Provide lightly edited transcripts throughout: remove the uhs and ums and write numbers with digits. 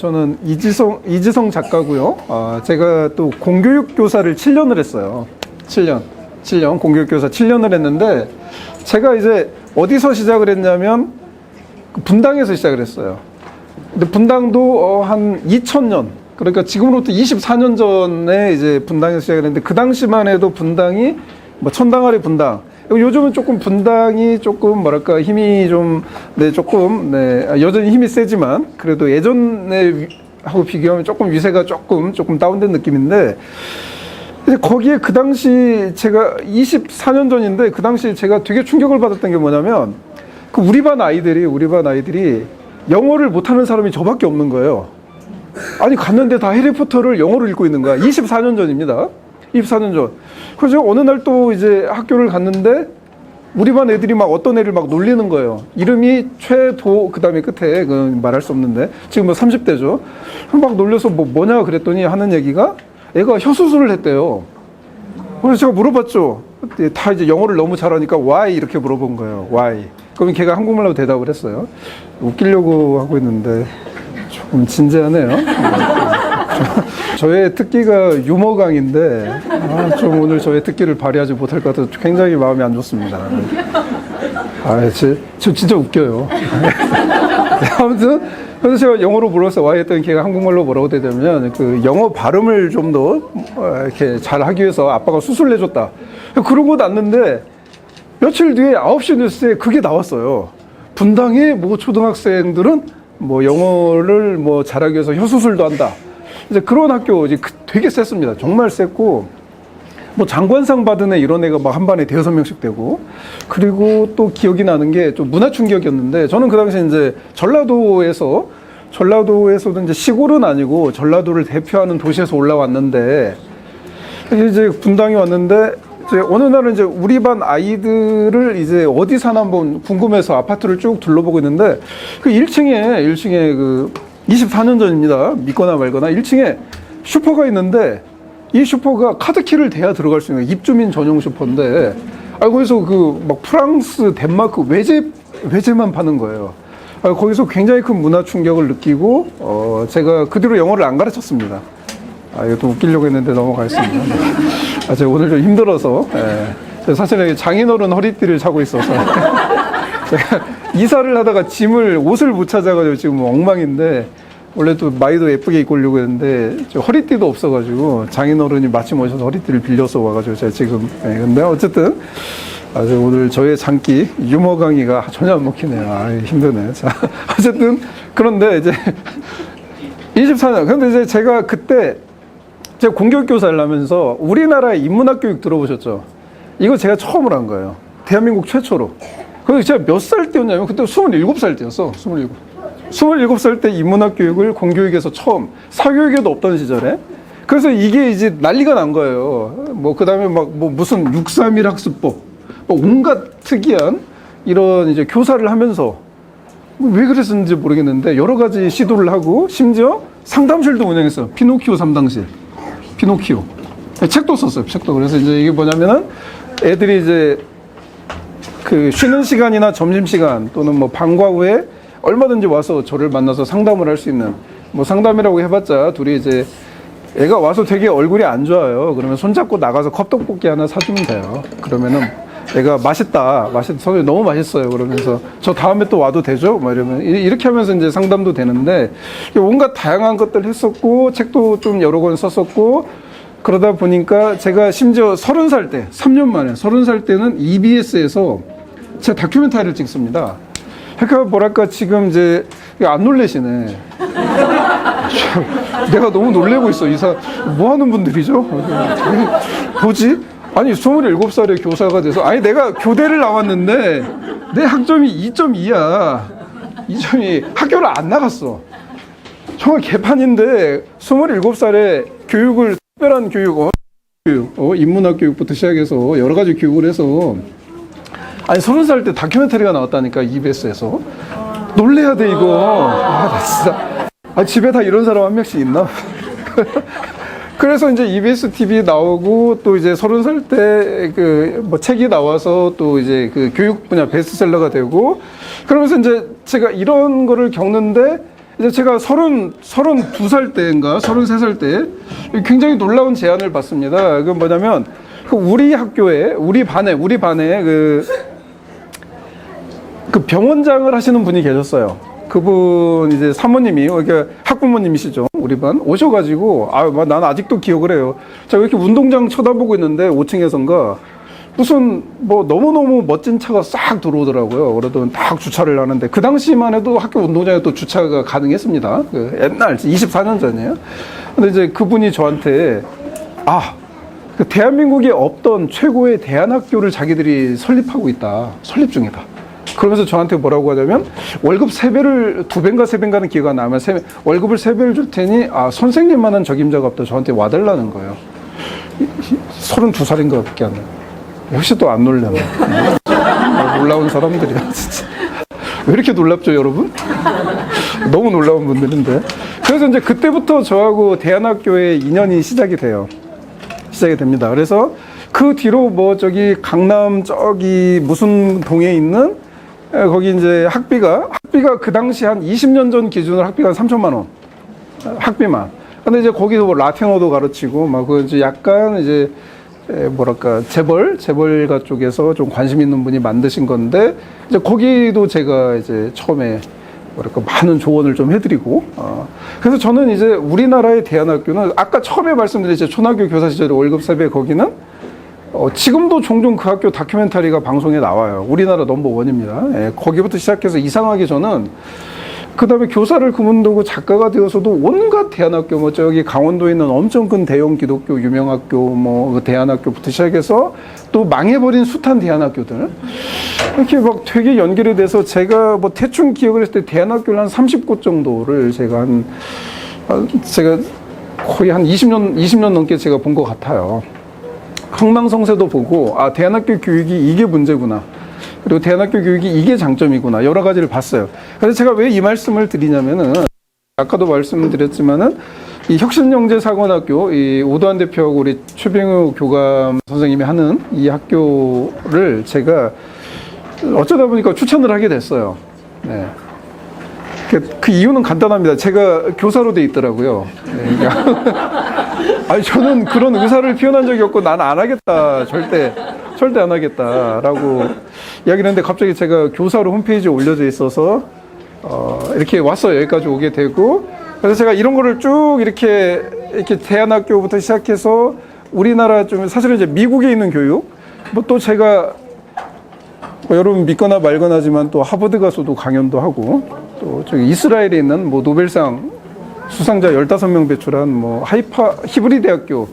저는 이지성 작가고요. 제가 또 공교육 교사를 7년을 했어요. 7년 공교육 교사 7년을 했는데, 제가 이제 어디서 시작을 했냐면 분당에서 시작을 했어요. 근데 분당도 한 2000년, 그러니까 지금으로부터 24년 전에 이제 분당에서 시작을 했는데, 그 당시만 해도 분당이 뭐 천당아래 분당, 요즘은 조금 분당이 조금 뭐랄까 힘이 좀 여전히 힘이 세지만 그래도 예전에 하고 비교하면 조금 위세가 조금 다운된 느낌인데, 거기에 그 당시 제가 24년 전인데 그 당시 제가 되게 충격을 받았던 게 뭐냐면, 그 우리 반 아이들이 영어를 못하는 사람이 저밖에 없는 거예요. 아니 갔는데 다 해리포터를 영어로 읽고 있는 거야. 24년 전입니다. 24년 전. 그래서 어느 날 또 이제 학교를 갔는데 우리 반 애들이 막 어떤 애를 막 놀리는 거예요. 이름이 최도, 그 다음에 끝에 그 말할 수 없는데 지금 뭐 30대죠. 막 놀려서 뭐냐 그랬더니 하는 얘기가 애가 혀 수술을 했대요. 그래서 제가 물어봤죠. 다 이제 영어를 너무 잘하니까 why 이렇게 물어본 거예요. why. 그러면 걔가 한국말로 대답을 했어요. 웃기려고 하고 있는데 조금 진지하네요. 저의 특기가 유머 강인데 좀 오늘 저의 특기를 발휘하지 못할 것 같아서 굉장히 마음이 안 좋습니다. 저 진짜 웃겨요. 아무튼 그래서 제가 영어로 물어서 와 했더니 걔가 한국말로 뭐라고 대냐면, 그 영어 발음을 좀 더 이렇게 잘 하기 위해서 아빠가 수술을 해줬다. 그러고 났는데 며칠 뒤에 9시 뉴스에 그게 나왔어요. 분당의 뭐 초등학생들은 뭐 영어를 뭐 잘하기 위해서 혀수술도 한다. 이제 그런 학교 이제 되게 셌습니다. 정말 셌고, 뭐 장관상 받은 애 이런 애가 막 한 반에 5-6명씩 되고, 그리고 또 기억이 나는 게 좀 문화 충격이었는데, 저는 그 당시 이제 전라도에서도 이제 시골은 아니고 전라도를 대표하는 도시에서 올라왔는데, 이제 분당에 왔는데, 이제 어느 날은 이제 우리 반 아이들을 이제 어디 사나 한번 궁금해서 아파트를 쭉 둘러보고 있는데, 그 1층에 그 24년 전입니다. 믿거나 말거나 1층에 슈퍼가 있는데, 이 슈퍼가 카드키를 대야 들어갈 수 있는 입주민 전용 슈퍼인데, 거기서 그 막 프랑스, 덴마크 외제만 파는 거예요. 거기서 굉장히 큰 문화 충격을 느끼고, 제가 그 뒤로 영어를 안 가르쳤습니다. 이것도 웃기려고 했는데 넘어가겠습니다. 제가 오늘 좀 힘들어서, 사실은 장인어른 허리띠를 차고 있어서 제가 이사를 하다가 옷을 못 찾아가지고 지금 엉망인데, 원래 또 마이도 예쁘게 입고 오려고 했는데 허리띠도 없어가지고 장인어른이 마침 오셔서 허리띠를 빌려서 와가지고 제가 지금, 근데 어쨌든 오늘 저의 장기 유머 강의가 전혀 안 먹히네요. 힘드네. 자, 어쨌든 그런데 이제 24년, 근데 이제 제가 그때 제가 공교육 교사를 하면서 우리나라의 인문학 교육 들어보셨죠? 이거 제가 처음으로 한 거예요. 대한민국 최초로. 그래서 제가 몇 살 때였냐면 그때 27살 때였어. 27살 때 인문학 교육을 공교육에서 처음, 사교육에도 없던 시절에. 그래서 이게 이제 난리가 난 거예요. 그 다음에 무슨 631 학습법, 온갖 특이한 이런 이제 교사를 하면서 왜 그랬었는지 모르겠는데 여러 가지 시도를 하고, 심지어 상담실도 운영했어요. 피노키오 3당실. 피노키오. 책도 썼어요. 책도. 그래서 이제 이게 뭐냐면은 애들이 이제 그 쉬는 시간이나 점심시간 또는 뭐 방과 후에 얼마든지 와서 저를 만나서 상담을 할 수 있는, 상담이라고 해봤자 둘이 이제 애가 와서 되게 얼굴이 안 좋아요. 그러면 손잡고 나가서 컵떡볶이 하나 사주면 돼요. 그러면은 애가 맛있다, 선생님 너무 맛있어요. 그러면서 저 다음에 또 와도 되죠? 이러면 이렇게 하면서 이제 상담도 되는데, 온갖 다양한 것들 했었고, 책도 좀 여러 권 썼었고, 그러다 보니까 제가 심지어 30살 때, 3년 만에 30살 때는 EBS에서 제가 다큐멘터리를 찍습니다. 그러니까 뭐랄까 지금 이제 안 놀래시네. 내가 너무 놀래고 있어. 뭐 하는 분들이죠? 뭐지? 아니 27살에 교사가 돼서, 내가 교대를 나왔는데 내 학점이 2.2야. 2.2. 학교를 안 나갔어. 정말 개판인데 27살에 교육을, 특별한 교육, 인문학 교육부터 시작해서 여러 가지 교육을 해서, 30살 때 다큐멘터리가 나왔다니까, EBS에서. 놀래야 돼, 이거. 나 진짜. 집에 다 이런 사람 한 명씩 있나? 그래서 이제 EBS TV 나오고, 또 이제 30살 때 책이 나와서 또 이제 그 교육 분야 베스트셀러가 되고, 그러면서 이제 제가 이런 거를 겪는데, 이제 제가 32살 때인가 33살 때 굉장히 놀라운 제안을 받습니다. 그 뭐냐면 우리 학교에 우리 반에 그 병원장을 하시는 분이 계셨어요. 그분 이제 사모님이 이렇게 학부모님이시죠. 우리 반 오셔가지고 난 아직도 기억을 해요. 제가 이렇게 운동장 쳐다보고 있는데 5층에선가 무슨 뭐 너무너무 멋진 차가 싹 들어오더라고요. 그러더니 딱 주차를 하는데 그 당시만 해도 학교 운동장에 또 주차가 가능했습니다. 그 옛날 24년 전이에요. 근데 이제 그분이 저한테 그 대한민국에 없던 최고의 대안학교를 자기들이 설립하고 있다. 설립 중이다. 그러면서 저한테 뭐라고 하냐면 월급 3배를 2배인가 3배인가는 기회가 나면 월급을 3배를 줄 테니 선생님만한 적임자가 없다. 저한테 와달라는 거예요. 32살인가 밖에 안 나요. 역시 또 안 놀라네. 놀라운 사람들이야 진짜. 왜 이렇게 놀랍죠 여러분? 너무 놀라운 분들인데. 그래서 이제 그때부터 저하고 대안학교의 인연이 시작이 됩니다. 그래서 그 뒤로 뭐 저기 강남 저기 무슨 동에 있는 거기 이제 학비가 그 당시 한 20년 전 기준으로 학비가 한 3천만 원 학비만. 근데 이제 거기서 뭐 라틴어도 가르치고 막 그 이제 약간 이제 뭐랄까 재벌가 쪽에서 좀 관심 있는 분이 만드신 건데 이제 거기도 제가 이제 처음에 뭐랄까 많은 조언을 좀 해드리고 그래서 저는 이제 우리나라의 대안학교는 아까 처음에 말씀드린 제 초등학교 교사 시절에 월급 3배 거기는 지금도 종종 그 학교 다큐멘터리가 방송에 나와요. 우리나라 넘버원입니다. 예, 거기부터 시작해서 이상하게 저는 그 다음에 교사를 그만두고 작가가 되어서도 온갖 대안학교 뭐 저기 강원도에 있는 엄청 큰 대형 기독교 유명학교 뭐 그 대안학교부터 시작해서 또 망해버린 숱한 대안학교들 이렇게 막 되게 연결이 돼서 제가 뭐 대충 기억을 했을 때 대안학교를 한 30곳 정도를 제가 거의 한 20년 넘게 제가 본 것 같아요. 흥망성쇠도 보고 대안학교 교육이 이게 문제구나. 그리고 대안학교 교육이 이게 장점이구나. 여러 가지를 봤어요. 그래서 제가 왜 이 말씀을 드리냐면은 아까도 말씀드렸지만은 이 혁신영재사관학교 이 오도환 대표하고 우리 최병우 교감 선생님이 하는 이 학교를 제가 어쩌다 보니까 추천을 하게 됐어요. 네. 그 이유는 간단합니다. 제가 교사로 돼 있더라고요. 네. 아니 저는 그런 의사를 표현한 적이 없고 난 안 하겠다. 절대 안 하겠다라고 이야기를 했는데 갑자기 제가 교사로 홈페이지에 올려져 있어서 이렇게 왔어요. 여기까지 오게 되고 그래서 제가 이런 거를 쭉 이렇게 대안학교부터 시작해서 우리나라 좀 사실은 이제 미국에 있는 교육 뭐 또 제가 뭐 여러분 믿거나 말거나지만 또 하버드 가서도 강연도 하고 또 저기 이스라엘에 있는 뭐 노벨상 수상자 15명 배출한 뭐 히브리 대학교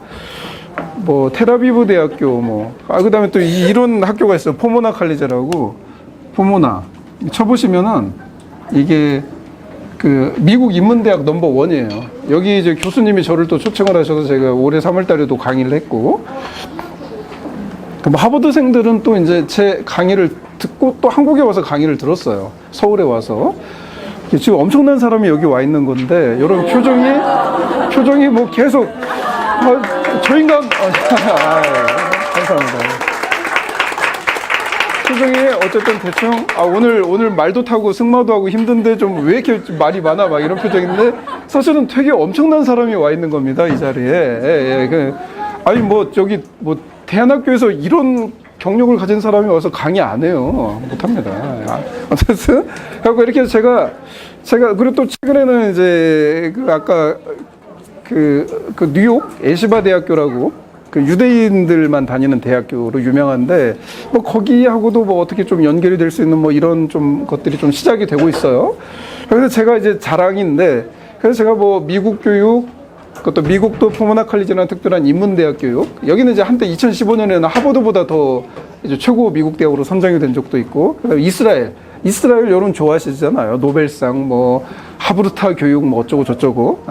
뭐 테라비브 대학교 그다음에 또 이런 학교가 있어요. 포모나 칼리제라고 포모나 쳐보시면은 이게 그 미국 인문대학 넘버원이에요. 여기 이제 교수님이 저를 또 초청을 하셔서 제가 올해 3월달에도 강의를 했고 뭐 하버드생들은 또 이제 제 강의를 듣고 또 한국에 와서 강의를 들었어요. 서울에 와서. 지금 엄청난 사람이 여기 와 있는 건데 여러분 표정이 뭐 계속 저 인간 감사합니다. 표정이 어쨌든 대충 오늘 말도 타고 승마도 하고 힘든데 좀 왜 이렇게 말이 많아 막 이런 표정인데 사실은 되게 엄청난 사람이 와 있는 겁니다. 이 자리에. 아니 뭐 저기 뭐 대안학교에서 이런 경력을 가진 사람이 와서 강의 안 해요. 못합니다. 어쨌든 그래서 이렇게 제가 그리고 또 최근에는 이제 아까 그 뉴욕 에시바 대학교라고 그 유대인들만 다니는 대학교로 유명한데 뭐 거기하고도 뭐 어떻게 좀 연결이 될 수 있는 뭐 이런 좀 것들이 좀 시작이 되고 있어요. 그래서 제가 이제 자랑인데 그래서 제가 뭐 미국 교육 그것도 미국도 포모나 칼리지라는 특별한 인문대학 교육 여기는 이제 한때 2015년에는 하버드보다 더 이제 최고 미국 대학으로 선정이 된 적도 있고 그다음에 이스라엘 여러분 좋아하시잖아요. 노벨상 뭐 하브르타 교육 뭐 어쩌고 저쩌고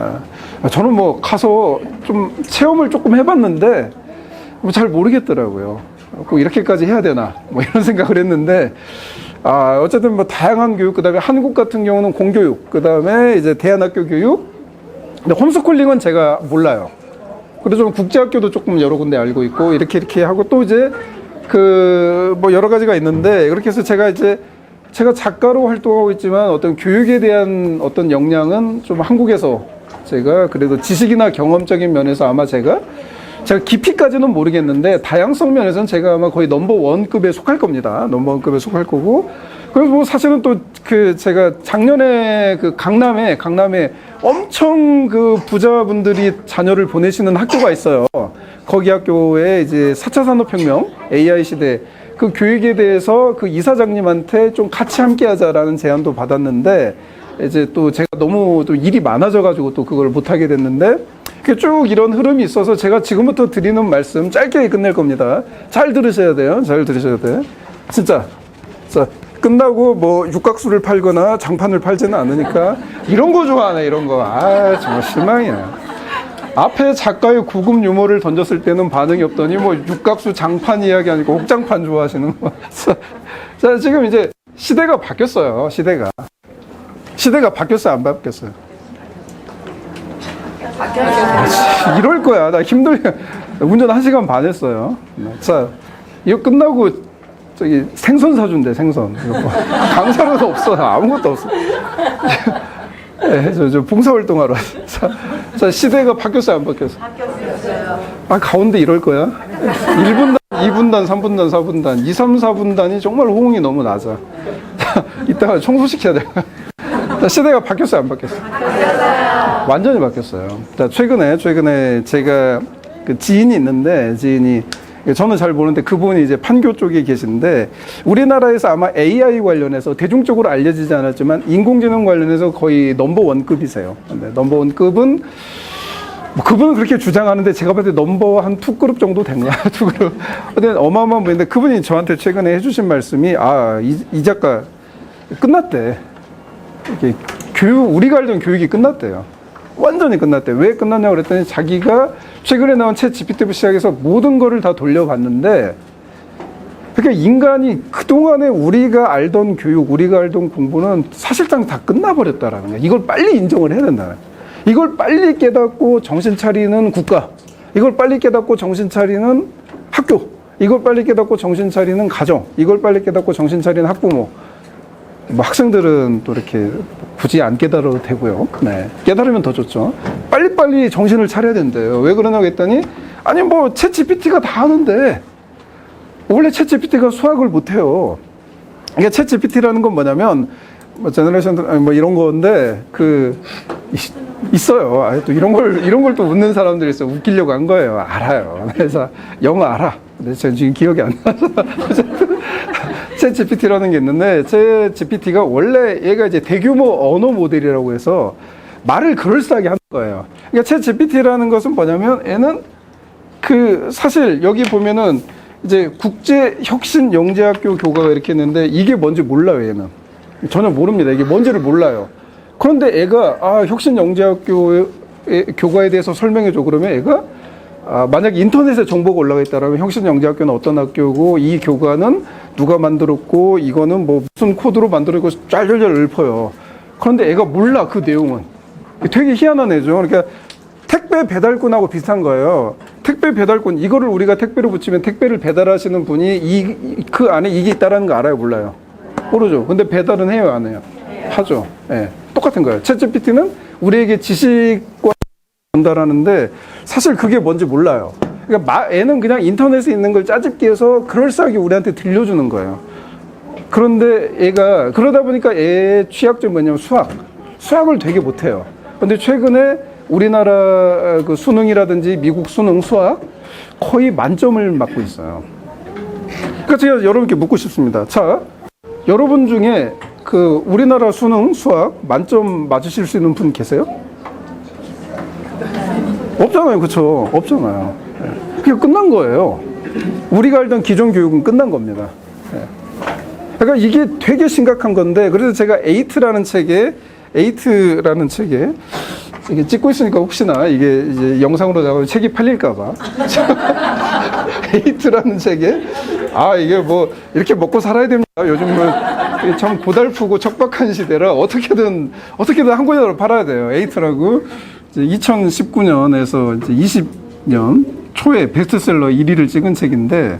저는 뭐 가서 좀 체험을 조금 해봤는데 뭐 잘 모르겠더라고요. 꼭 이렇게까지 해야 되나 뭐 이런 생각을 했는데 어쨌든 뭐 다양한 교육 그다음에 한국 같은 경우는 공교육 그다음에 이제 대안학교 교육 근데 홈스쿨링은 제가 몰라요. 그래서 좀 국제학교도 조금 여러 군데 알고 있고 이렇게 하고 또 이제 그 뭐 여러 가지가 있는데 그렇게 해서 제가 이제 제가 작가로 활동하고 있지만 어떤 교육에 대한 어떤 역량은 좀 한국에서 제가 그래도 지식이나 경험적인 면에서 아마 제가 깊이까지는 모르겠는데 다양성 면에서는 제가 아마 거의 넘버원급에 속할 겁니다. 넘버원급에 속할 거고. 그래서 뭐 사실은 또 제가 작년에 강남에 엄청 부자분들이 자녀를 보내시는 학교가 있어요. 거기 학교에 이제 4차 산업혁명, AI 시대 그 교육에 대해서 그 이사장님한테 좀 같이 함께 하자라는 제안도 받았는데 이제 또 제가 너무 또 일이 많아져가지고 또 그걸 못하게 됐는데 쭉 이런 흐름이 있어서 제가 지금부터 드리는 말씀 짧게 끝낼 겁니다. 잘 들으셔야 돼요. 잘 들으셔야 돼요. 진짜. 자, 끝나고 뭐 육각수를 팔거나 장판을 팔지는 않으니까 이런 거 좋아하네, 이런 거. 아, 정말 실망이야. 앞에 작가의 고급 유머를 던졌을 때는 반응이 없더니 뭐 육각수 장판 이야기 아니고 옥장판 좋아하시는 거. 자, 지금 이제 시대가 바뀌었어요. 시대가 바뀌었어요, 안 바뀌었어요? 바뀌었어요. 이럴 거야. 나 힘들게 운전 1시간 반 했어요. 자, 이거 끝나고 저기 생선 사준대, 생선. 이거 뭐. 강사로도 없어. 아무것도 없어. 네, 저 봉사활동하러. 자, 시대가 바뀌었어요, 안 바뀌었어요? 바뀌었어요. 아, 가운데 이럴 거야? 1분단, 2분단, 3분단, 4분단, 2, 3, 4분단이 정말 호응이 너무 낮아. 자, 이따가 청소시켜야 돼. 자, 시대가 바뀌었어요, 안 바뀌었어요? 바뀌었어요. 완전히 바뀌었어요. 자, 최근에 제가 지인이 있는데, 저는 잘 모르는데 그분이 이제 판교 쪽에 계신데 우리나라에서 아마 AI 관련해서 대중적으로 알려지지 않았지만 인공지능 관련해서 거의 넘버원급이세요. 근데 넘버원급은 그분은 그렇게 주장하는데 제가 봤을 때 넘버 한 2그룹 정도 됐냐? 2그룹. 근데 어마어마한 분인데 그분이 저한테 최근에 해주신 말씀이 이 작가 끝났대. 이게 우리가 알던 교육이 끝났대요. 완전히 끝났대. 왜 끝났냐고 그랬더니 자기가 최근에 나온 챗 GPT부터 시작해서 모든 거를 다 돌려봤는데 그러니까 인간이 그동안에 우리가 알던 교육, 우리가 알던 공부는 사실상 다 끝나버렸다라는 거야. 이걸 빨리 인정을 해야 된다. 이걸 빨리 깨닫고 정신 차리는 국가, 이걸 빨리 깨닫고 정신 차리는 학교, 이걸 빨리 깨닫고 정신 차리는 가정, 이걸 빨리 깨닫고 정신 차리는 학부모. 뭐 학생들은 또 이렇게 굳이 안 깨달아도 되고요. 네. 깨달으면 더 좋죠. 빨리빨리 정신을 차려야 된대요. 왜 그러냐고 했더니, 아니, 뭐, 챗 GPT가 다 하는데, 원래 챗 GPT가 수학을 못해요. 이게 챗 GPT라는 건 뭐냐면, 뭐, 제너레이션, 뭐, 이런 건데, 있어요. 또 이런 걸 또 웃는 사람들이 있어요. 웃기려고 한 거예요. 알아요. 그래서 영어 알아. 근데 제가 지금 기억이 안 나서. 챗 GPT라는 게 있는데, 챗 GPT가 원래 얘가 이제 대규모 언어 모델이라고 해서 말을 그럴싸하게 하는 거예요. 그러니까 챗 GPT라는 것은 뭐냐면, 얘는 사실 여기 보면은 이제 국제혁신영재학교 교과가 이렇게 있는데, 이게 뭔지 몰라요, 얘는. 전혀 모릅니다. 이게 뭔지를 몰라요. 그런데 애가, 혁신영재학교 교과에 대해서 설명해줘. 그러면 애가, 만약 인터넷에 정보가 올라가 있다면 혁신영재학교는 어떤 학교고 이 교과는 누가 만들었고 이거는 뭐 무슨 코드로 만들었고 짤짤짤 읊어요. 그런데 애가 몰라, 그 내용은. 되게 희한한 애죠. 그러니까 택배 배달꾼하고 비슷한 거예요. 택배 배달꾼, 이거를 우리가 택배로 붙이면 택배를 배달하시는 분이 그 안에 이게 있다는 거 알아요, 몰라요? 모르죠. 근데 배달은 해요, 안 해요? 하죠. 예. 똑같은 거예요. 챗 GPT는 우리에게 지식과 전달하는데 사실 그게 뭔지 몰라요. 그러니까 애는 그냥 인터넷에 있는 걸 짜집기 해서 그럴싸하게 우리한테 들려주는 거예요. 그런데 애가 그러다 보니까 애의 취약점이 뭐냐면 수학을 되게 못해요. 근데 최근에 우리나라 수능이라든지 미국 수능 수학 거의 만점을 맞고 있어요. 그러니까 제가 여러분께 묻고 싶습니다. 자, 여러분 중에 우리나라 수능 수학 만점 맞으실 수 있는 분 계세요? 없잖아요. 그쵸? 없잖아요. 그게 끝난 거예요. 우리가 알던 기존 교육은 끝난 겁니다. 그러니까 이게 되게 심각한 건데, 그래서 제가 에이트라는 책에 이게 찍고 있으니까 혹시나 이게 이제 영상으로 나가면 책이 팔릴까봐. 에이트라는 책에, 이게 뭐, 이렇게 먹고 살아야 됩니다. 요즘은 참 고달프고 척박한 시대라 어떻게든 한 권이라도 팔아야 돼요. 에이트라고. 2019년에서 이제 20년 초에 베스트셀러 1위를 찍은 책인데,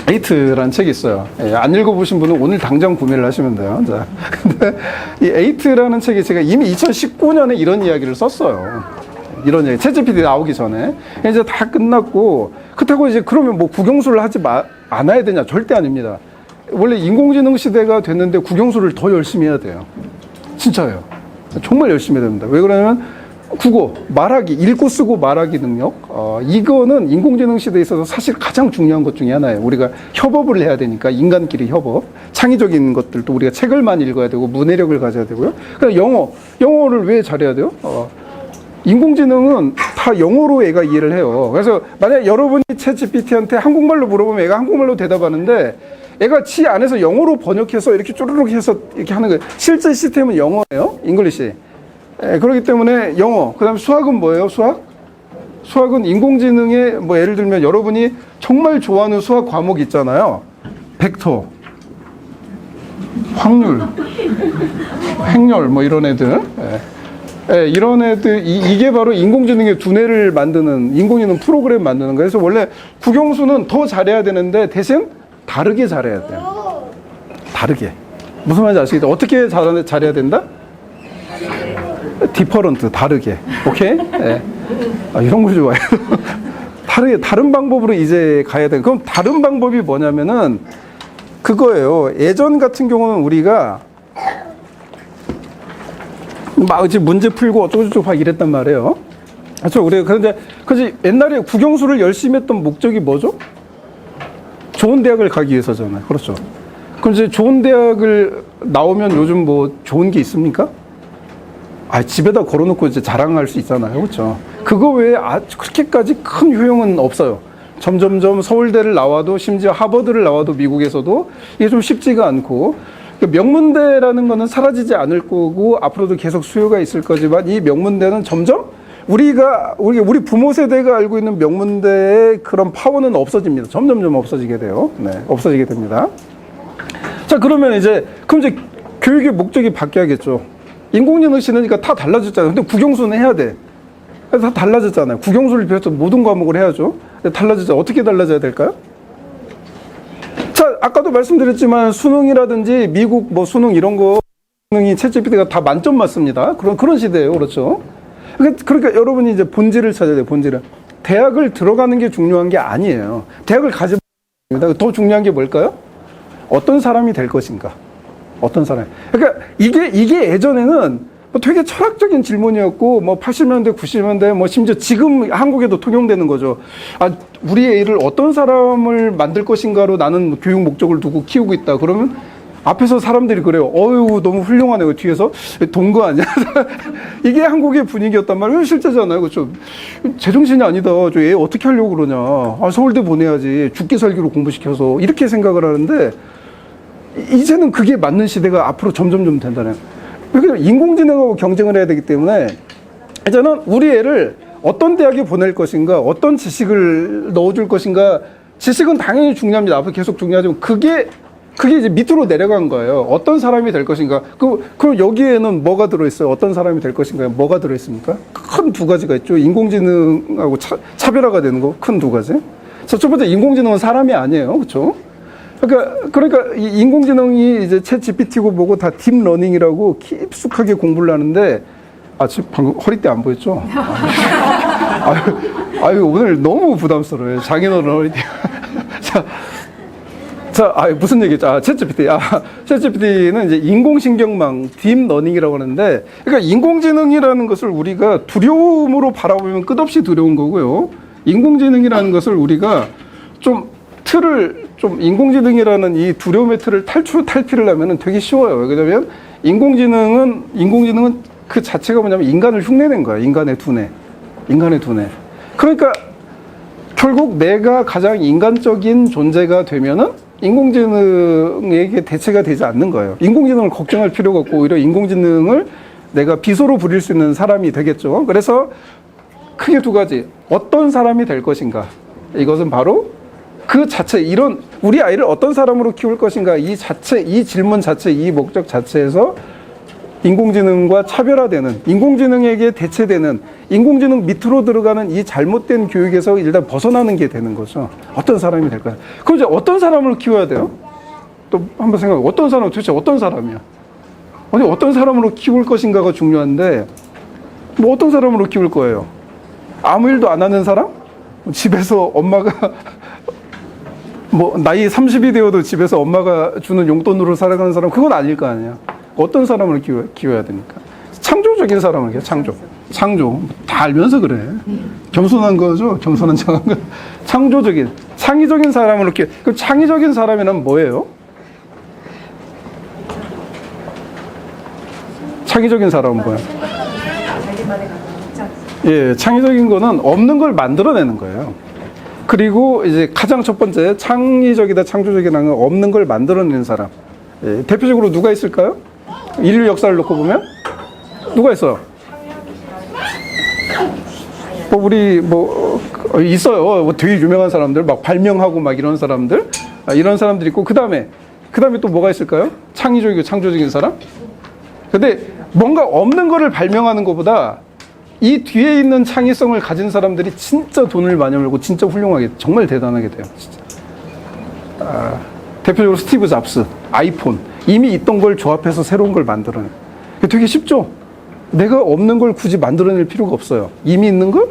에이트라는 책이 있어요. 예, 안 읽어보신 분은 오늘 당장 구매를 하시면 돼요. 자, 근데 이 에이트라는 책이 제가 이미 2019년에 이런 이야기를 썼어요. 이런 얘기, 챗GPT 나오기 전에. 이제 다 끝났고, 그렇다고 이제 그러면 뭐 국영수를 하지 않아야 되냐? 절대 아닙니다. 원래 인공지능 시대가 됐는데 국영수를 더 열심히 해야 돼요. 진짜예요. 정말 열심히 해야 됩니다. 왜 그러냐면, 국어, 말하기, 읽고 쓰고 말하기 능력, 이거는 인공지능 시대에 있어서 사실 가장 중요한 것 중에 하나예요. 우리가 협업을 해야 되니까, 인간끼리 협업. 창의적인 것들도 우리가 책을 많이 읽어야 되고, 문해력을 가져야 되고요. 그러니까 영어를 왜 잘해야 돼요? 인공지능은 다 영어로 애가 이해를 해요. 그래서 만약 여러분이 챗GPT한테 한국말로 물어보면 애가 한국말로 대답하는데 애가 지 안에서 영어로 번역해서 이렇게 쪼르륵 해서 이렇게 하는 거예요. 실제 시스템은 영어예요. 잉글리시. 그렇기 때문에 영어. 그 다음에 수학은 뭐예요? 수학은 인공지능의 뭐 예를 들면 여러분이 정말 좋아하는 수학 과목 있잖아요. 벡터, 확률, 행렬 뭐 이런 애들. 이런 애들, 이게 바로 인공지능의 두뇌를 만드는, 인공지능 프로그램 만드는 거예요. 그래서 원래 국영수는 더 잘해야 되는데 대신 다르게 잘해야 돼요. 다르게. 무슨 말인지 아시겠죠? 어떻게 잘해야 된다? 디퍼런트, 다르게. 오케이? 네. 이런 거 좋아해요. 다른 방법으로 이제 가야 돼. 그럼 다른 방법이 뭐냐면은 그거예요. 예전 같은 경우는 우리가 막 이제 문제 풀고 어쩌고저쩌고 막 이랬단 말이에요. 그렇죠. 그런데 옛날에 국영수를 열심히 했던 목적이 뭐죠? 좋은 대학을 가기 위해서잖아요. 그렇죠. 그럼 이제 좋은 대학을 나오면 요즘 뭐 좋은 게 있습니까? 집에다 걸어놓고 이제 자랑할 수 있잖아요. 그렇죠. 그거 외에 그렇게까지 큰 효용은 없어요. 점점점 서울대를 나와도 심지어 하버드를 나와도 미국에서도 이게 좀 쉽지가 않고, 명문대라는 거는 사라지지 않을 거고 앞으로도 계속 수요가 있을 거지만 이 명문대는 점점 우리 부모 세대가 알고 있는 명문대의 그런 파워는 없어집니다. 점점점 없어지게 돼요. 네, 없어지게 됩니다. 자, 그럼 이제 교육의 목적이 바뀌어야겠죠. 인공지능 시대니까 다 달라졌잖아요. 근데 국영수는 해야 돼. 다 달라졌잖아요. 국영수를 비롯해서 모든 과목을 해야죠. 달라졌죠. 어떻게 달라져야 될까요? 자, 아까도 말씀드렸지만 수능이라든지 미국 뭐 수능 이런 거 수능이 챗GPT가 다 만점 맞습니다. 그런 시대예요. 그렇죠. 그러니까 여러분이 이제 본질을 찾아야 돼요. 본질을. 대학을 들어가는 게 중요한 게 아니에요. 대학을 가지 말입니다. 더 중요한 게 뭘까요? 어떤 사람이 될 것인가? 어떤 사람. 그러니까 이게 예전에는 뭐 되게 철학적인 질문이었고, 뭐 80년대, 90년대, 뭐 심지어 지금 한국에도 통용되는 거죠. 우리 애를 어떤 사람을 만들 것인가로 나는 교육 목적을 두고 키우고 있다. 그러면 앞에서 사람들이 그래요. 어휴, 너무 훌륭하네요. 뒤에서 동거 아니야? 이게 한국의 분위기였단 말이에요. 실제잖아요. 그렇죠. 제정신이 아니다. 저 애 어떻게 하려고 그러냐. 서울대 보내야지. 죽기 살기로 공부시켜서. 이렇게 생각을 하는데, 이제는 그게 맞는 시대가 앞으로 점점점 된다네요. 인공지능하고 경쟁을 해야 되기 때문에 이제는 우리 애를 어떤 대학에 보낼 것인가, 어떤 지식을 넣어줄 것인가. 지식은 당연히 중요합니다. 앞으로 계속 중요하지만 그게 이제 밑으로 내려간 거예요. 어떤 사람이 될 것인가. 그럼 여기에는 뭐가 들어있어요? 어떤 사람이 될 것인가? 뭐가 들어있습니까? 큰 두 가지가 있죠. 인공지능하고 차별화가 되는 거 큰 두 가지. 첫 번째, 인공지능은 사람이 아니에요. 그렇죠? 그러니까 이 인공지능이 이제 챗 GPT고 뭐고 다 딥러닝이라고 깊숙하게 공부를 하는데, 지금 방금 허리띠 안 보였죠? 오늘 너무 부담스러워요. 장인어른 허리띠. 무슨 얘기죠? 챗 GPT. 챗 GPT는 이제 인공신경망, 딥러닝이라고 하는데, 그러니까 인공지능이라는 것을 우리가 두려움으로 바라보면 끝없이 두려운 거고요. 인공지능이라는 것을 우리가 인공지능이라는 이 두려움의 틀을 탈피를 하면은 되게 쉬워요. 왜냐면 인공지능은 그 자체가 뭐냐면 인간을 흉내낸 거야. 인간의 두뇌. 그러니까 결국 내가 가장 인간적인 존재가 되면은 인공지능에게 대체가 되지 않는 거예요. 인공지능을 걱정할 필요가 없고 오히려 인공지능을 내가 비소로 부릴 수 있는 사람이 되겠죠. 그래서 크게 두 가지. 어떤 사람이 될 것인가. 이것은 바로 그 자체, 우리 아이를 어떤 사람으로 키울 것인가, 이 질문 자체, 이 목적 자체에서 인공지능과 차별화되는, 인공지능에게 대체되는, 인공지능 밑으로 들어가는 이 잘못된 교육에서 일단 벗어나는 게 되는 거죠. 어떤 사람이 될까요? 그럼 이제 어떤 사람을 키워야 돼요? 또 한번 생각해. 어떤 사람, 도대체 어떤 사람이야? 아니, 어떤 사람으로 키울 것인가가 중요한데, 뭐 어떤 사람으로 키울 거예요? 아무 일도 안 하는 사람? 집에서 엄마가 뭐 나이 30이 되어도 집에서 엄마가 주는 용돈으로 살아가는 사람, 그건 아닐 거 아니야. 어떤 사람을 키워야 되니까. 창조적인 사람을 키워. 창조. 다 알면서 그래. 겸손한 거죠. 겸손한 척한 거. 창조적인, 창의적인 사람을 키워. 그럼 창의적인 사람이란 뭐예요? 창의적인 사람은 뭐야? 예, 창의적인 거는 없는 걸 만들어내는 거예요. 그리고 이제 가장 첫 번째, 창의적이다, 창조적이라는 건 없는 걸 만들어내는 사람. 예, 대표적으로 누가 있을까요? 인류 역사를 놓고 보면 누가 있어요? 뭐 우리 뭐 있어요. 뭐 되게 유명한 사람들, 막 발명하고 막 이런 사람들, 이런 사람들이 있고, 그 다음에 또 뭐가 있을까요? 창의적이고 창조적인 사람? 근데 뭔가 없는 거를 발명하는 것보다 이 뒤에 있는 창의성을 가진 사람들이 진짜 돈을 많이 벌고 진짜 훌륭하게, 정말 대단하게 돼요. 진짜. 대표적으로 스티브 잡스, 아이폰. 이미 있던 걸 조합해서 새로운 걸 만들어내. 되게 쉽죠? 내가 없는 걸 굳이 만들어낼 필요가 없어요. 이미 있는 걸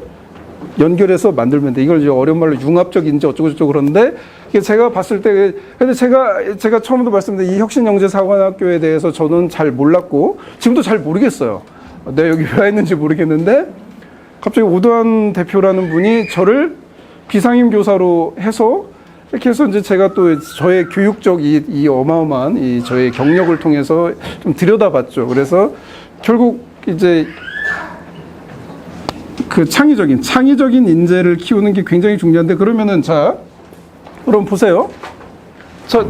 연결해서 만들면 돼. 이걸 이제 어려운 말로 융합적 인재 어쩌고저쩌고 그러는데, 이게 제가 봤을 때, 근데 제가 처음에도 말씀드린 이 혁신영재사관학교에 대해서 저는 잘 몰랐고, 지금도 잘 모르겠어요. 내가 여기 왜 왔는지 모르겠는데, 갑자기 오도환 대표라는 분이 저를 비상임 교사로 해서, 이렇게 해서 이제 제가 또 저의 교육적 이 어마어마한 이 저의 경력을 통해서 좀 들여다봤죠. 그래서 결국 이제 그 창의적인 인재를 키우는 게 굉장히 중요한데, 그러면은 자, 그럼 보세요. 자,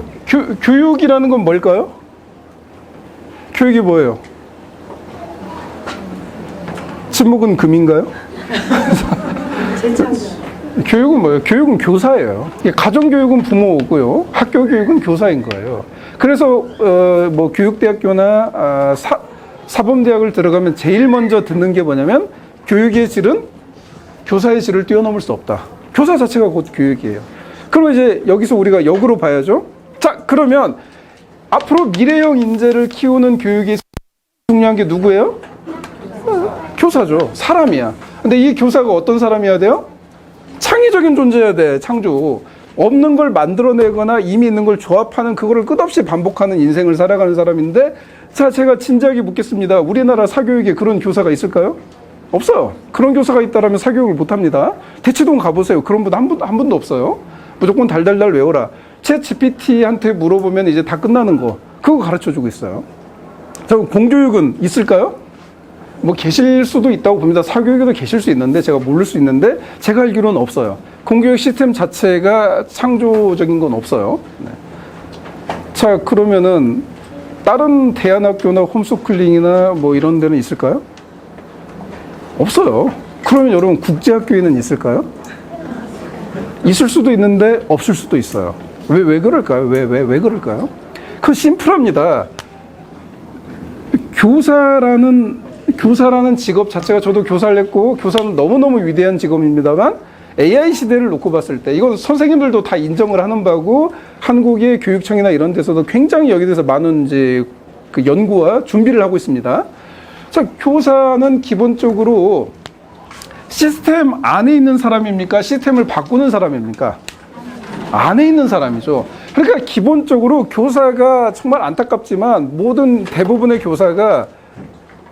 교육이라는 건 뭘까요? 교육이 뭐예요? 침묵은 금인가요? 교육은 뭐예요? 교육은 교사예요. 가정교육은 부모고요. 학교교육은 교사인 거예요. 그래서 뭐 교육대학교나 사범대학을 들어가면 제일 먼저 듣는 게 뭐냐면, 교육의 질은 교사의 질을 뛰어넘을 수 없다. 교사 자체가 곧 교육이에요. 그럼 이제 여기서 우리가 역으로 봐야죠. 자, 그러면 앞으로 미래형 인재를 키우는 교육이 중요한 게 누구예요? 교사죠. 사람이야. 근데 이 교사가 어떤 사람이어야 돼요? 창의적인 존재여야 돼. 창조. 없는 걸 만들어내거나 이미 있는 걸 조합하는, 그거를 끝없이 반복하는 인생을 살아가는 사람인데, 자, 제가 진지하게 묻겠습니다. 우리나라 사교육에 그런 교사가 있을까요? 없어요. 그런 교사가 있다면 사교육을 못합니다. 대치동 가보세요. 그런 분 한 분도 없어요. 무조건 달달달 외워라. 챗 GPT한테 물어보면 이제 다 끝나는 거, 그거 가르쳐주고 있어요. 자, 공교육은 있을까요? 뭐 계실 수도 있다고 봅니다. 사교육에도 계실 수 있는데, 제가 모를 수 있는데, 제가 알기로는 없어요. 공교육 시스템 자체가 창조적인 건 없어요. 네. 자, 그러면은 다른 대안학교나 홈스쿨링이나 뭐 이런 데는 있을까요? 없어요. 그러면 여러분, 국제학교에는 있을까요? 있을 수도 있는데 없을 수도 있어요. 왜 그럴까요? 왜 그럴까요? 그 심플합니다. 교사라는 직업 자체가, 저도 교사를 했고, 교사는 너무너무 위대한 직업입니다만, AI 시대를 놓고 봤을 때, 이건 선생님들도 다 인정을 하는 바고, 한국의 교육청이나 이런 데서도 굉장히 여기에 대해서 많은 이제 그 연구와 준비를 하고 있습니다. 자, 교사는 기본적으로 시스템 안에 있는 사람입니까? 시스템을 바꾸는 사람입니까? 안에 있는 사람이죠. 그러니까 기본적으로 교사가, 정말 안타깝지만 대부분의 교사가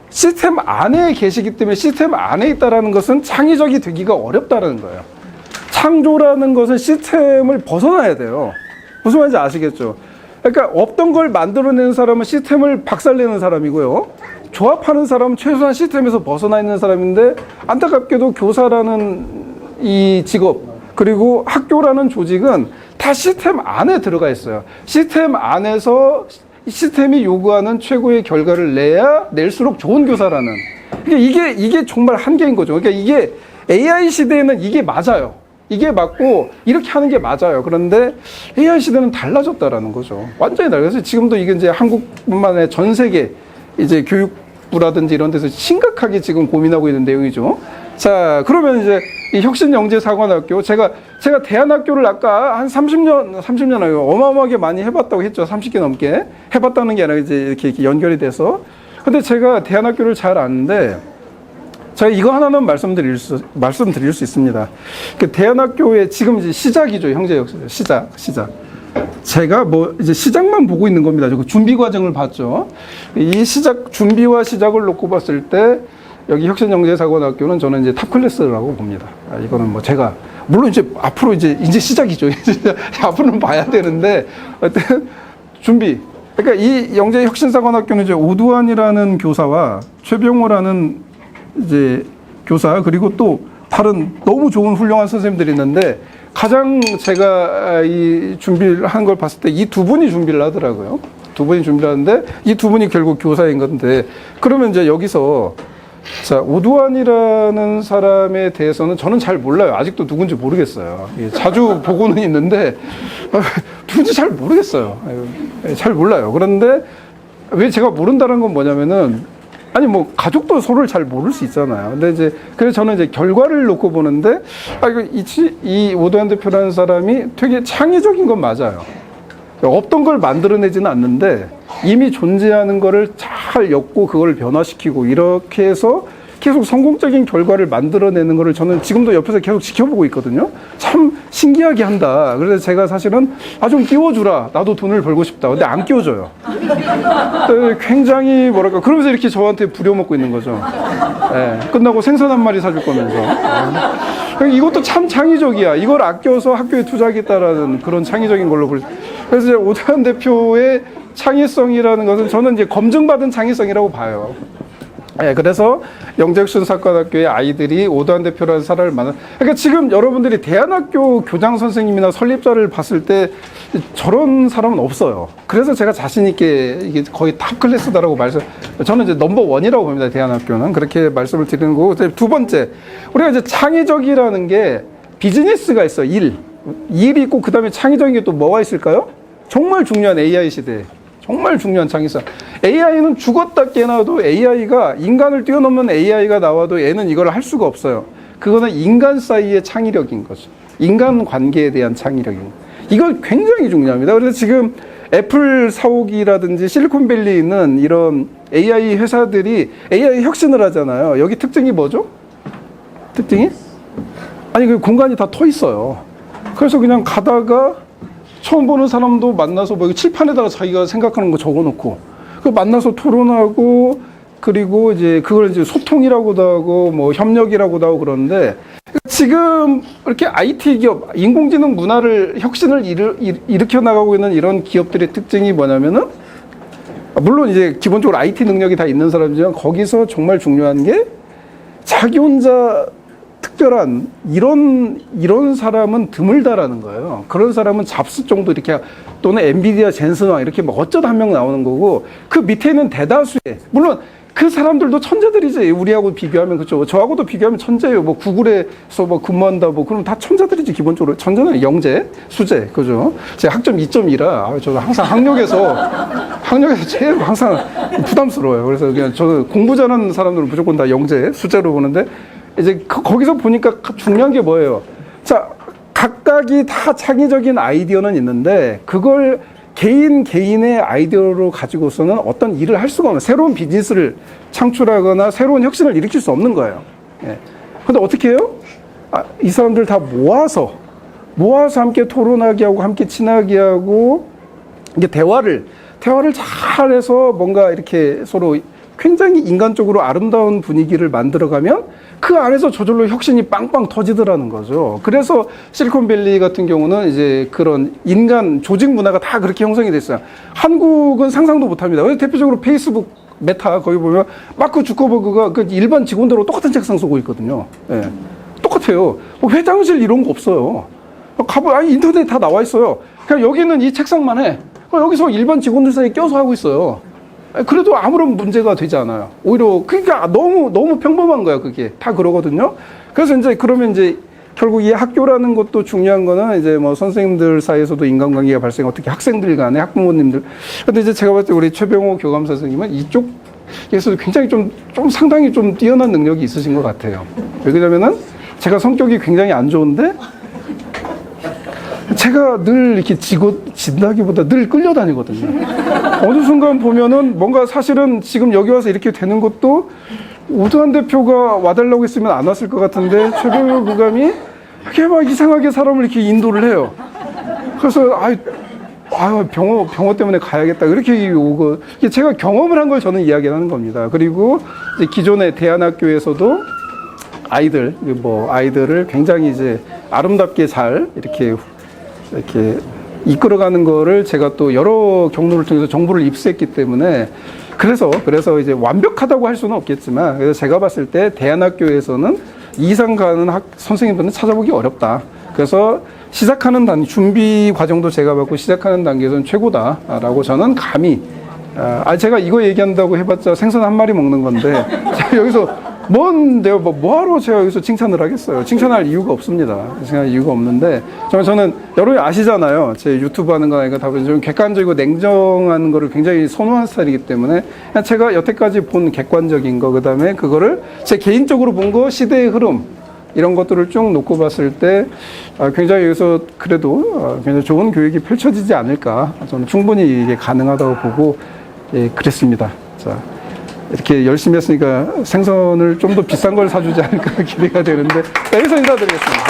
시스템 안에 계시기 때문에, 시스템 안에 있다는 것은 창의적이 되기가 어렵다는 거예요. 창조라는 것은 시스템을 벗어나야 돼요. 무슨 말인지 아시겠죠? 그러니까 없던 걸 만들어내는 사람은 시스템을 박살내는 사람이고요. 조합하는 사람은 최소한 시스템에서 벗어나 있는 사람인데, 안타깝게도 교사라는 이 직업, 그리고 학교라는 조직은 다 시스템 안에 들어가 있어요. 시스템 안에서 시스템이 요구하는 최고의 결과를 낼수록 좋은 교사라는. 그러니까 이게 정말 한계인 거죠. 그러니까 이게 AI 시대에는 이게 맞아요. 이게 맞고 이렇게 하는 게 맞아요. 그런데 AI 시대는 달라졌다라는 거죠. 완전히 달라졌어요. 지금도 이게 이제 한국뿐만 아니라 전 세계 이제 교육부라든지 이런 데서 심각하게 지금 고민하고 있는 내용이죠. 자, 그러면 이제 이 혁신영재사관학교, 제가 대안학교를 아까 한 30년 아니고 어마어마하게 많이 해봤다고 했죠. 30개 넘게 해봤다는 게 아니라 이제 이렇게 연결이 돼서. 근데 제가 대안학교를 잘 아는데, 제가 이거 하나는 말씀드릴 수 있습니다. 그 대안학교의 지금 이제 시작이죠. 형제 역사 시작. 제가 뭐 이제 시작만 보고 있는 겁니다. 그 준비 과정을 봤죠. 이 준비와 시작을 놓고 봤을 때 여기 혁신영재사관학교는 저는 이제 탑 클래스라고 봅니다. 이거는 뭐 제가 물론 이제 앞으로 이제 시작이죠. 앞으로는 봐야 되는데 하여튼 준비. 그러니까 이 영재혁신사관학교는 이제 오두환이라는 교사와 최병호라는 이제 교사, 그리고 또 다른 너무 좋은 훌륭한 선생님들이 있는데, 가장 제가 이 준비를 한 걸 봤을 때 이 두 분이 준비를 하더라고요. 두 분이 준비를 하는데 이 두 분이 결국 교사인 건데, 그러면 이제 여기서 자, 오두환이라는 사람에 대해서는 저는 잘 몰라요. 아직도 누군지 모르겠어요. 자주 보고는 있는데 누군지 잘 모르겠어요. 잘 몰라요. 그런데 왜 제가 모른다는 건 뭐냐면은, 아니 뭐 가족도 서로를 잘 모를 수 있잖아요. 근데 이제 그래서 저는 이제 결과를 놓고 보는데, 이거 이 오두환 대표라는 사람이 되게 창의적인 건 맞아요. 없던 걸 만들어내지는 않는데 이미 존재하는 거를 잘 엮고 그걸 변화시키고 이렇게 해서 계속 성공적인 결과를 만들어내는 거를 저는 지금도 옆에서 계속 지켜보고 있거든요. 참 신기하게 한다. 그래서 제가 사실은 좀 끼워주라. 나도 돈을 벌고 싶다. 근데 안 끼워줘요. 굉장히 뭐랄까, 그러면서 이렇게 저한테 부려먹고 있는 거죠. 네, 끝나고 생선 한 마리 사줄 거면서. 이것도 참 창의적이야. 이걸 아껴서 학교에 투자하겠다라는 그런 창의적인 걸로 그래서 이제 오두환 대표의 창의성이라는 것은 저는 이제 검증받은 창의성이라고 봐요. 네, 그래서 영재혁신사관학교의 아이들이 오두환 대표라는 사람을 그러니까 지금 여러분들이 대안학교 교장 선생님이나 설립자를 봤을 때 저런 사람은 없어요. 그래서 제가 자신 있게 이게 거의 탑 클래스다라고 저는 이제 넘버 원이라고 봅니다. 대안학교는 그렇게 말씀을 드리는 거고, 두 번째, 우리가 이제 창의적이라는 게 비즈니스가 있어. 일이 있고 그 다음에 창의적인 게 또 뭐가 있을까요? 정말 중요한 AI 시대. 정말 중요한 창의성. AI는 죽었다 깨나도 AI가 인간을 뛰어넘는 AI가 나와도 얘는 이걸 할 수가 없어요. 그거는 인간 사이의 창의력인 거죠. 인간 관계에 대한 창의력인 거죠. 이걸 굉장히 중요합니다. 그래서 지금 애플 사옥이라든지 실리콘밸리에 있는 이런 AI 회사들이 AI 혁신을 하잖아요. 여기 특징이 뭐죠? 특징이? 아니, 그 공간이 다 터 있어요. 그래서 그냥 가다가 처음 보는 사람도 만나서 뭐 칠판에다가 자기가 생각하는 거 적어놓고 그 만나서 토론하고, 그리고 이제 그걸 이제 소통이라고도 하고 뭐 협력이라고도 하고 그러는데, 지금 이렇게 IT 기업, 인공지능 문화를 혁신을 일으켜 나가고 있는 이런 기업들의 특징이 뭐냐면은, 물론 이제 기본적으로 IT 능력이 다 있는 사람이지만 거기서 정말 중요한 게 자기 혼자 특별한 이런 사람은 드물다라는 거예요. 그런 사람은 잡스 정도 이렇게, 또는 엔비디아 젠슨왕 이렇게 뭐 어쩌다 한 명 나오는 거고, 그 밑에 있는 대다수의, 물론 그 사람들도 천재들이지. 우리하고 비교하면. 그렇죠. 저하고도 비교하면 천재예요. 뭐 구글에서 뭐 근무한다 뭐 그럼 다 천재들이지. 기본적으로 천재는 영재, 수재, 그죠. 제 학점 2.2라 저도 항상 학력에서 제일 항상 부담스러워요. 그래서 그냥 저는 공부 잘하는 사람들은 무조건 다 영재, 수재로 보는데, 이제 거기서 보니까 중요한 게 뭐예요? 자, 각각이 다 창의적인 아이디어는 있는데 그걸 개인의 아이디어로 가지고서는 어떤 일을 할 수가 없는, 새로운 비즈니스를 창출하거나 새로운 혁신을 일으킬 수 없는 거예요. 예. 근데 어떻게 해요? 이 사람들 다 모아서 함께 토론하게 하고 함께 친하게 하고 이게 대화를 잘해서 뭔가 이렇게 서로 굉장히 인간적으로 아름다운 분위기를 만들어가면 그 안에서 저절로 혁신이 빵빵 터지더라는 거죠. 그래서 실리콘밸리 같은 경우는 이제 그런 인간 조직 문화가 다 그렇게 형성이 됐어요. 한국은 상상도 못합니다. 그래서 대표적으로 페이스북 메타 거기 보면 마크 주커버그가 그 일반 직원들하고 똑같은 책상 쓰고 있거든요. 예. 똑같아요. 뭐 회장실 이런 거 없어요. 인터넷에 다 나와 있어요. 그냥 여기는 이 책상만 해. 여기서 일반 직원들 사이에 껴서 하고 있어요. 그래도 아무런 문제가 되지 않아요. 오히려 그러니까 너무 평범한 거야. 그게 다 그러거든요. 그래서 이제 그러면 이제 결국 이 학교라는 것도 중요한 거는 이제 뭐 선생님들 사이에서도 인간관계가 발생, 어떻게 학생들 간에 학부모님들. 근데 이제 제가 봤을 때 우리 최병호 교감 선생님은 이쪽 그래서 굉장히 좀 상당히 좀 뛰어난 능력이 있으신 것 같아요. 왜 그러냐면은 제가 성격이 굉장히 안 좋은데 제가 늘 이렇게 진다기보다 늘 끌려다니거든요. 어느 순간 보면은 뭔가 사실은 지금 여기 와서 이렇게 되는 것도 오두환 대표가 와달라고 했으면 안 왔을 것 같은데 최병호 부감이 이렇게 막 이상하게 사람을 이렇게 인도를 해요. 그래서 병호 때문에 가야겠다 이렇게 오고, 제가 경험을 한 걸 저는 이야기하는 겁니다. 그리고 이제 기존의 대안학교에서도 아이들을 굉장히 이제 아름답게 잘 이렇게 이끌어가는 거를 제가 또 여러 경로를 통해서 정보를 입수했기 때문에 그래서 이제 완벽하다고 할 수는 없겠지만, 그래서 제가 봤을 때 대안학교에서는 이상 가는 선생님들은 찾아보기 어렵다. 그래서 시작하는 준비 과정도 제가 받고 시작하는 단계에서는 최고다라고 저는 감히, 제가 이거 얘기한다고 해봤자 생선 한 마리 먹는 건데, 제가 여기서 내가 뭐하러 제가 여기서 칭찬을 하겠어요. 칭찬할 이유가 없습니다. 칭찬할 이유가 없는데, 저는 여러분이 아시잖아요. 제 유튜브 하는 거니까 다 좀 객관적이고 냉정한 거를 굉장히 선호하는 스타일이기 때문에, 그냥 제가 여태까지 본 객관적인 거, 그 다음에 그거를 제 개인적으로 본 거, 시대의 흐름, 이런 것들을 쭉 놓고 봤을 때 굉장히 여기서 그래도 굉장히 좋은 교육이 펼쳐지지 않을까, 저는 충분히 이게 가능하다고 보고 그랬습니다. 자, 이렇게 열심히 했으니까 생선을 좀 더 비싼 걸 사주지 않을까 기대가 되는데, 여기서 인사드리겠습니다.